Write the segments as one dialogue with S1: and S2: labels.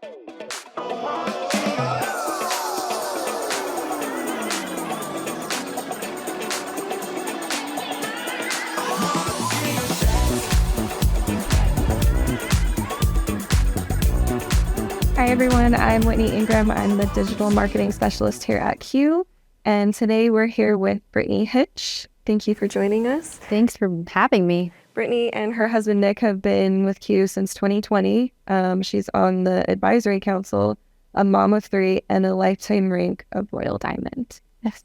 S1: Hi, everyone. I'm Whitney Ingram. I'm the digital marketing specialist here at Q. And today we're here with Brittany Hitch. Thank you for joining us.
S2: Thanks for having me.
S1: Brittany and her husband, Nick, have been with Q since 2020. She's on the advisory council, a mom of 3, and a lifetime rank of Royal Diamond.
S2: Yes.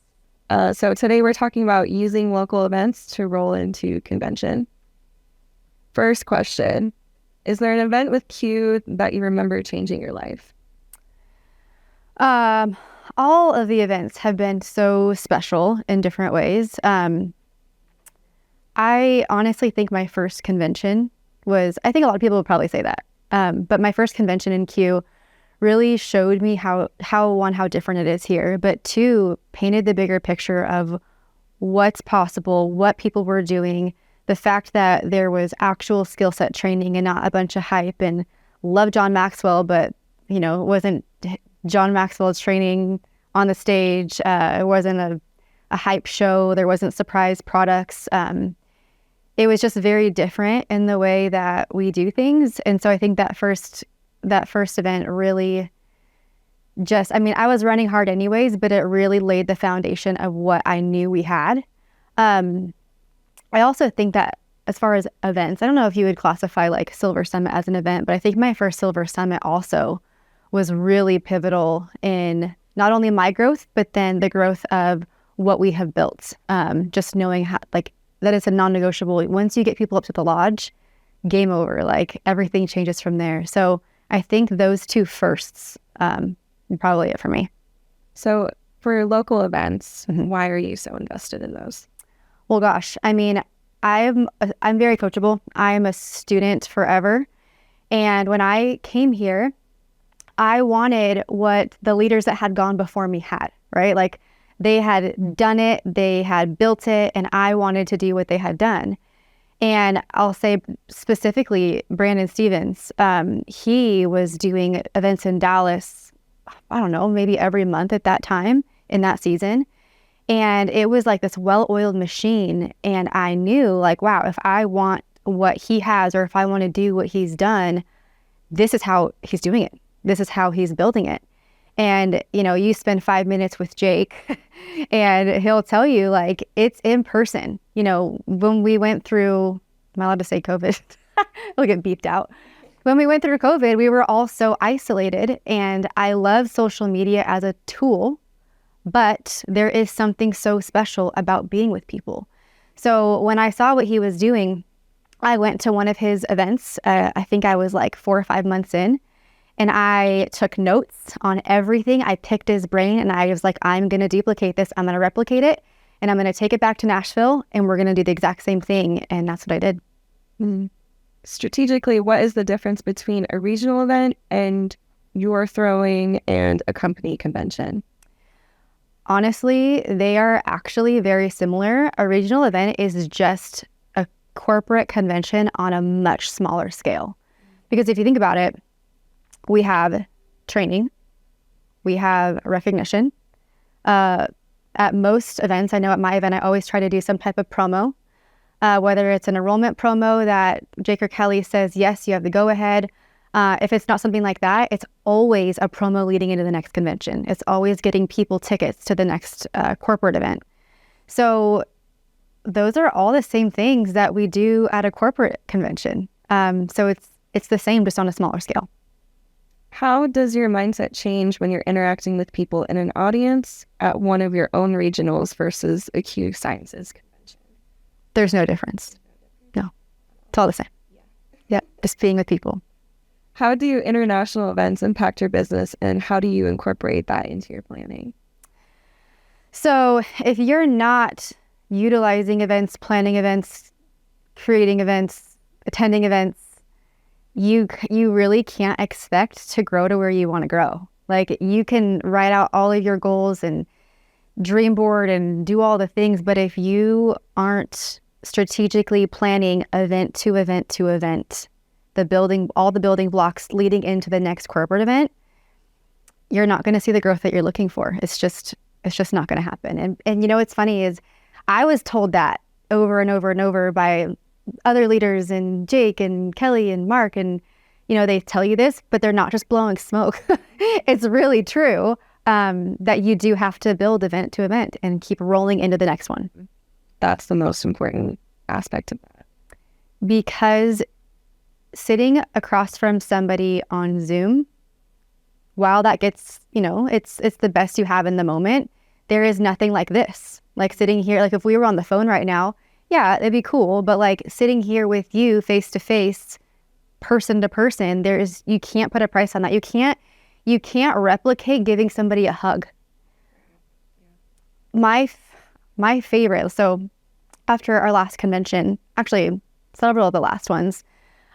S1: So today we're talking about using local events to roll into convention. First question. Is there an event with Q that you remember changing your life?
S2: All of the events have been so special in different ways. I honestly think my first convention was, I think a lot of people would probably say that, but my first convention in Q really showed me how different it is here, but 2, painted the bigger picture of what's possible, what people were doing, the fact that there was actual skill set training and not a bunch of hype, and love John Maxwell, but it wasn't John Maxwell's training on the stage. It wasn't a hype show. There wasn't surprise products. It was just very different in the way that we do things. And so I think that first event really I was running hard anyways, but it really laid the foundation of what I knew we had. I also think that as far as events, I don't know if you would classify like Silver Summit as an event, but I think my first Silver Summit also was really pivotal in not only my growth, but then the growth of what we have built. Just knowing how, that it's a non-negotiable. Once you get people up to the lodge, game over. Everything changes from there. So I think those 2 firsts are probably it for me.
S1: So for local events, why are you so invested in those?
S2: Well, gosh, I'm very coachable. I'm a student forever. And when I came here, I wanted what the leaders that had gone before me had, right? They had done it, they had built it, and I wanted to do what they had done. And I'll say specifically, Brandon Stevens, he was doing events in Dallas, I don't know, maybe every month at that time in that season. And it was like this well-oiled machine. And I knew wow, if I want what he has, or if I want to do what he's done, this is how he's doing it. This is how he's building it. And, you spend 5 minutes with Jake and he'll tell you it's in person. When we went through, am I allowed to say COVID? It'll get beeped out. When we went through COVID, we were all so isolated, and I love social media as a tool, but there is something so special about being with people. So when I saw what he was doing, I went to one of his events. I think I was 4 or 5 months in, and I took notes on everything. I picked his brain, and I was I'm going to duplicate this. I'm going to replicate it, and I'm going to take it back to Nashville, and we're going to do the exact same thing. And that's what I did.
S1: Mm-hmm. Strategically, what is the difference between a regional event and your throwing and a company convention?
S2: Honestly, they are actually very similar. A regional event is just a corporate convention on a much smaller scale. Because if you think about it, we have training, we have recognition. At most events, I know at my event, I always try to do some type of promo, whether it's an enrollment promo that Jake or Kelly says, yes, you have the go ahead. If it's not something like that, it's always a promo leading into the next convention. It's always getting people tickets to the next corporate event. So those are all the same things that we do at a corporate convention. So it's the same, just on a smaller scale.
S1: How does your mindset change when you're interacting with people in an audience at one of your own regionals versus a Q Sciences convention?
S2: There's no difference. No, it's all the same. Yeah, just being with people.
S1: How do international events impact your business, and how do you incorporate that into your planning?
S2: So if you're not utilizing events, planning events, creating events, attending events, you really can't expect to grow to where you want to grow. You can write out all of your goals and dream board and do all the things, but if you aren't strategically planning event to event to event, all the building blocks leading into the next corporate event, you're not going to see the growth that you're looking for. It's just not going to happen. And you know, what's funny is I was told that over and over and over by other leaders and Jake and Kelly and Mark, and you know, they tell you this, but they're not just blowing smoke. It's really true, that you do have to build event to event and keep rolling into the next one.
S1: That's the most important aspect of that.
S2: Because sitting across from somebody on Zoom, while that gets, you know, it's the best you have in the moment, there is nothing like this. Like sitting here, like if we were on the phone right now, yeah, it'd be cool. But like sitting here with you face to face, person to person, you can't put a price on that. You can't replicate giving somebody a hug. My favorite, so after our last convention, actually several of the last ones,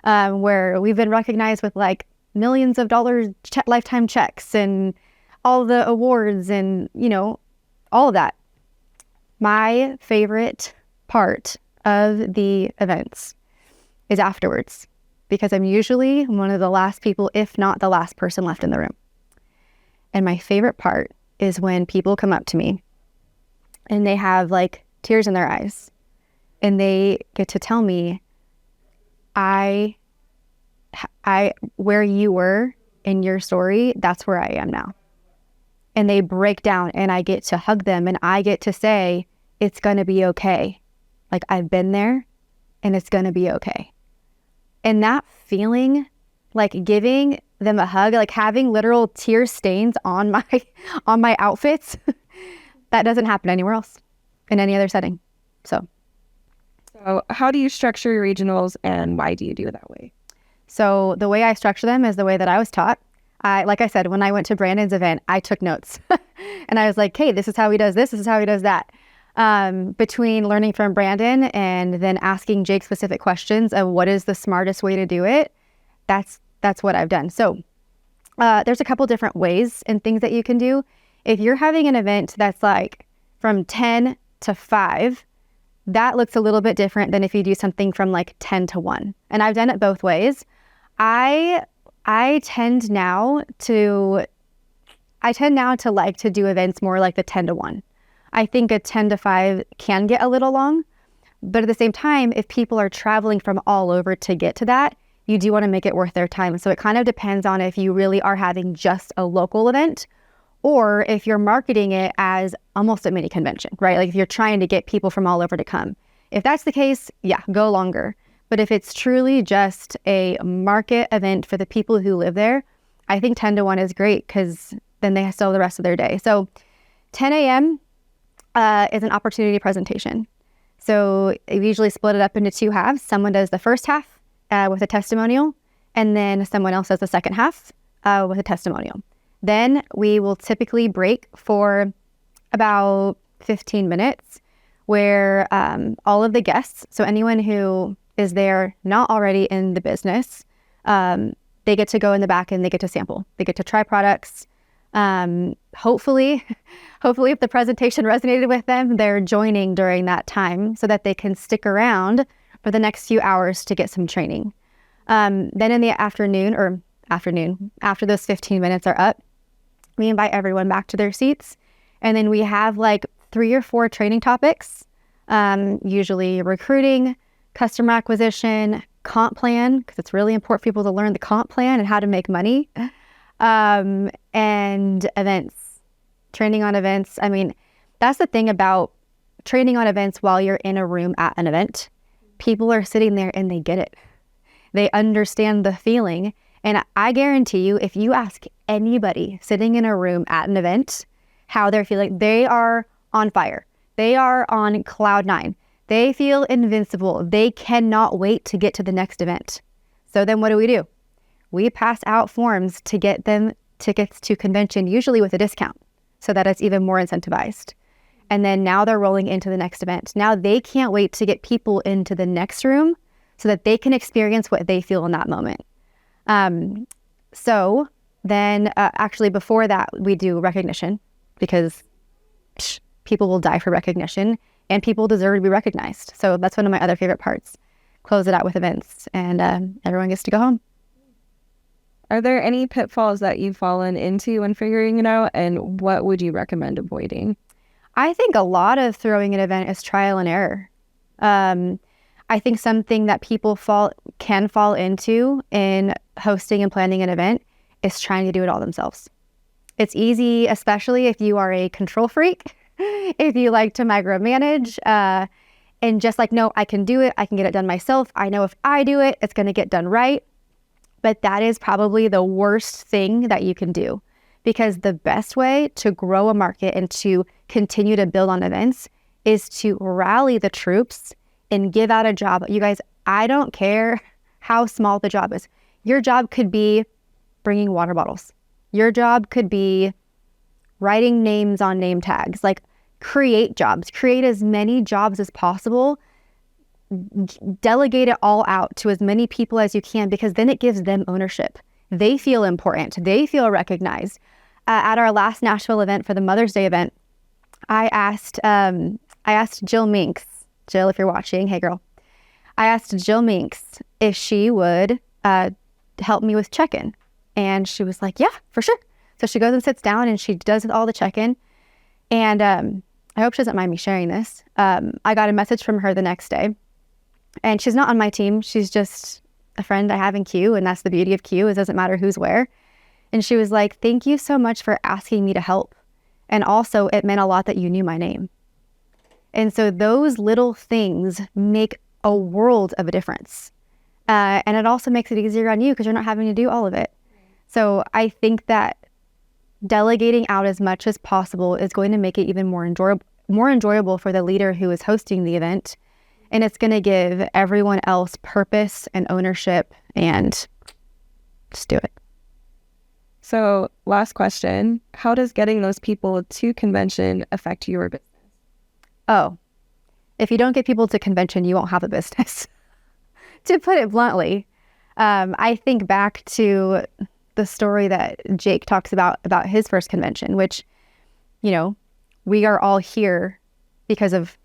S2: where we've been recognized with like millions of dollars lifetime checks and all the awards and, you know, all of that. My favorite part of the events is afterwards, because I'm usually one of the last people, if not the last person left in the room. And my favorite part is when people come up to me and they have like tears in their eyes and they get to tell me, I where you were in your story, that's where I am now. And they break down and I get to hug them and I get to say, it's going to be okay. Like I've been there and it's going to be okay. And that feeling, like giving them a hug, like having literal tear stains on my outfits, that doesn't happen anywhere else in any other setting. So
S1: how do you structure your regionals and why do you do it that way?
S2: So the way I structure them is the way that I was taught. Like I said, when I went to Brandon's event, I took notes and I was like, hey, this is how he does this is how he does that. Between learning from Brandon and then asking Jake specific questions of what is the smartest way to do it, that's what I've done. So there's a couple different ways and things that you can do. If you're having an event that's like from 10 to 5, that looks a little bit different than if you do something from like 10 to 1. And I've done it both ways. I tend now to like to do events more like the 10 to 1. I think a 10 to 5 can get a little long, but at the same time, if people are traveling from all over to get to that, you do want to make it worth their time. So it kind of depends on if you really are having just a local event or if you're marketing it as almost a mini convention, right? Like if you're trying to get people from all over to come. If that's the case, yeah, go longer. But if it's truly just a market event for the people who live there, I think 10 to 1 is great because then they still have the rest of their day. So 10 a.m. Is an opportunity presentation. So we usually split it up into 2 halves. Someone does the first half with a testimonial, and then someone else does the second half with a testimonial. Then we will typically break for about 15 minutes where all of the guests, so anyone who is there not already in the business, they get to go in the back and they get to sample. They get to try products. Hopefully if the presentation resonated with them, they're joining during that time so that they can stick around for the next few hours to get some training. Then in the afternoon, after those 15 minutes are up, we invite everyone back to their seats. And then we have like 3 or 4 training topics, usually recruiting, customer acquisition, comp plan, because it's really important for people to learn the comp plan and how to make money. And events, training on events. I mean, that's the thing about training on events while you're in a room at an event. People are sitting there and they get it. They understand the feeling. And I guarantee you, if you ask anybody sitting in a room at an event how they're feeling, they are on fire. They are on cloud 9. They feel invincible. They cannot wait to get to the next event. So then what do? We pass out forms to get them tickets to convention, usually with a discount, so that it's even more incentivized. And then now they're rolling into the next event. Now they can't wait to get people into the next room so that they can experience what they feel in that moment. So then actually before that, we do recognition because people will die for recognition and people deserve to be recognized. So that's one of my other favorite parts. close it out with events, and everyone gets to go home.
S1: Are there any pitfalls that you've fallen into when figuring it out, and what would you recommend avoiding?
S2: I think a lot of throwing an event is trial and error. I think something that people can fall into in hosting and planning an event is trying to do it all themselves. It's easy, especially if you are a control freak, if you like to micromanage, and just like, no, I can do it. I can get it done myself. I know if I do it, it's going to get done right. But that is probably the worst thing that you can do, because the best way to grow a market and to continue to build on events is to rally the troops and give out a job. You guys, I don't care how small the job is. Your job could be bringing water bottles. Your job could be writing names on name tags. Like, create jobs, create as many jobs as possible. Delegate it all out to as many people as you can, because then it gives them ownership. They feel important. They feel recognized. At our last Nashville event for the Mother's Day event, I asked Jill Minks. Jill, if you're watching, hey girl. I asked Jill Minks if she would help me with check-in. And she was like, yeah, for sure. So she goes and sits down and she does all the check-in. And I hope she doesn't mind me sharing this. I got a message from her the next day. And she's not on my team. She's just a friend I have in Q. And that's the beauty of Q. It doesn't matter who's where. And she was like, thank you so much for asking me to help. And also, it meant a lot that you knew my name. And so those little things make a world of a difference. And it also makes it easier on you because you're not having to do all of it. So I think that delegating out as much as possible is going to make it even more enjoyable for the leader who is hosting the event. And it's going to give everyone else purpose and ownership, and just do it.
S1: So last question, how does getting those people to convention affect your business?
S2: Oh, if you don't get people to convention, you won't have a business. To put it bluntly, I think back to the story that Jake talks about his first convention, which, you know, we are all here because of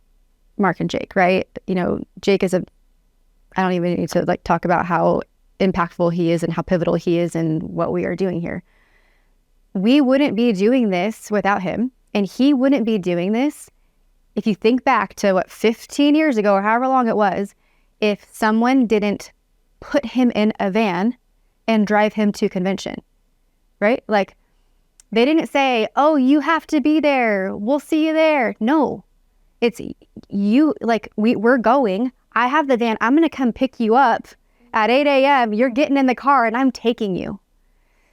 S2: Mark and Jake, right? You know, Jake is I don't even need to like talk about how impactful he is and how pivotal he is in what we are doing here. We wouldn't be doing this without him, and he wouldn't be doing this, if you think back to 15 years ago or however long it was, if someone didn't put him in a van and drive him to convention, right? Like, they didn't say, oh, you have to be there. We'll see you there. No, it's you, like, we're going. I have the van. I'm going to come pick you up at 8 a.m. You're getting in the car and I'm taking you.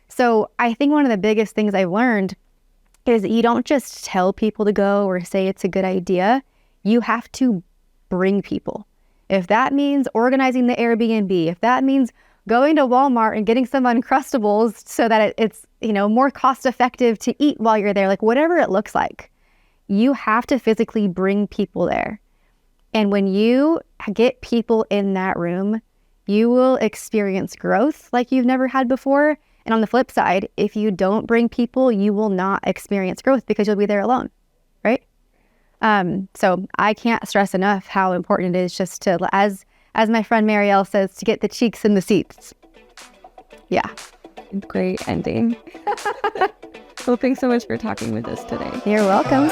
S2: So I think one of the biggest things I've learned is you don't just tell people to go or say it's a good idea. You have to bring people. If that means organizing the Airbnb, if that means going to Walmart and getting some Uncrustables so that it's, you know, more cost effective to eat while you're there, like whatever it looks like, you have to physically bring people there. And when you get people in that room, you will experience growth like you've never had before. And on the flip side, if you don't bring people, you will not experience growth because you'll be there alone, right? So I can't stress enough how important it is just to, as my friend Marielle says, to get the cheeks in the seats. Yeah.
S1: Great ending. Well, thanks so much for talking with us today.
S2: You're welcome.